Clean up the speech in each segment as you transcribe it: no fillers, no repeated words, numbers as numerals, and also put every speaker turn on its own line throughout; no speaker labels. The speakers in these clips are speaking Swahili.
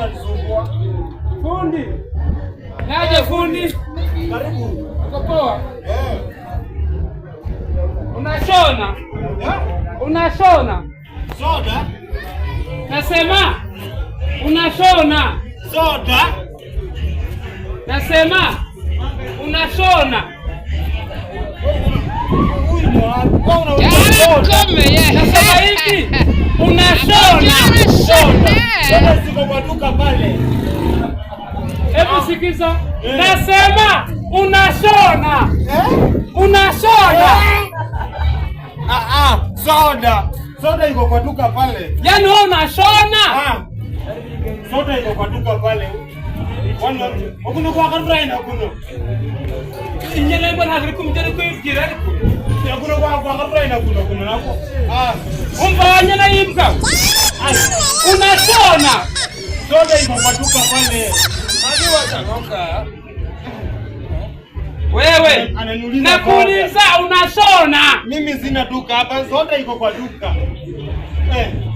unanisumbua.
Fundi. Naje fundi.
Karibu.
Uko poa? Unashona? Unashona?
Soda?
Nasema unashona.
Soda?
Nasema unashona. Nasema hivi unashona.
Soda ziko kwa duka pale.
Hebu sikiza. Nasema unashona. Unashona.
Soda. Soda iko kwa duka pale.
Yaani wewe unashona?
Soda iko kwa duka pale. Hakuna kwa karura ina kuno.
Injele bwana hakumjere kuingira.
Hakuna kwa karura ina kuno nako.
Umfanya na imka. Unashona.
Soda iko kwa duka pale.
Hadi watatoka. Wewe nakuuliza unashona?
Mimi sina duka hapa, soda iko kwa duka.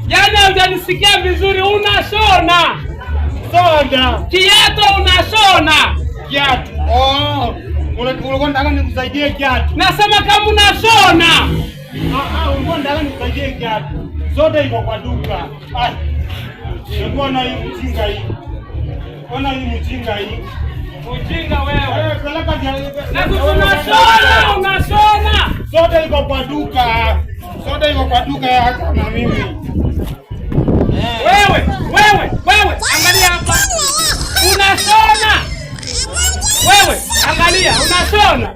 Yaani hujanisikia vizuri, unashona.
Soda.
Kiatu unashona.
Kiatu. Ulikuwa unataka nikusaidie kiatu.
Nasema kama unashona.
Ulikuwa unataka nikusaidie kiatu. Soda iko kwa duka. Nilikuwa na hii mjinga hii. Ona hii mjinga hii.
Ujinga wewe.
Peleka
na unashona, unashona.
Soda iko kwa duka. Soda iko kwa duka hata na mimi.
Wewe, angalia hapa. Unashona. Wewe, angalia, unashona.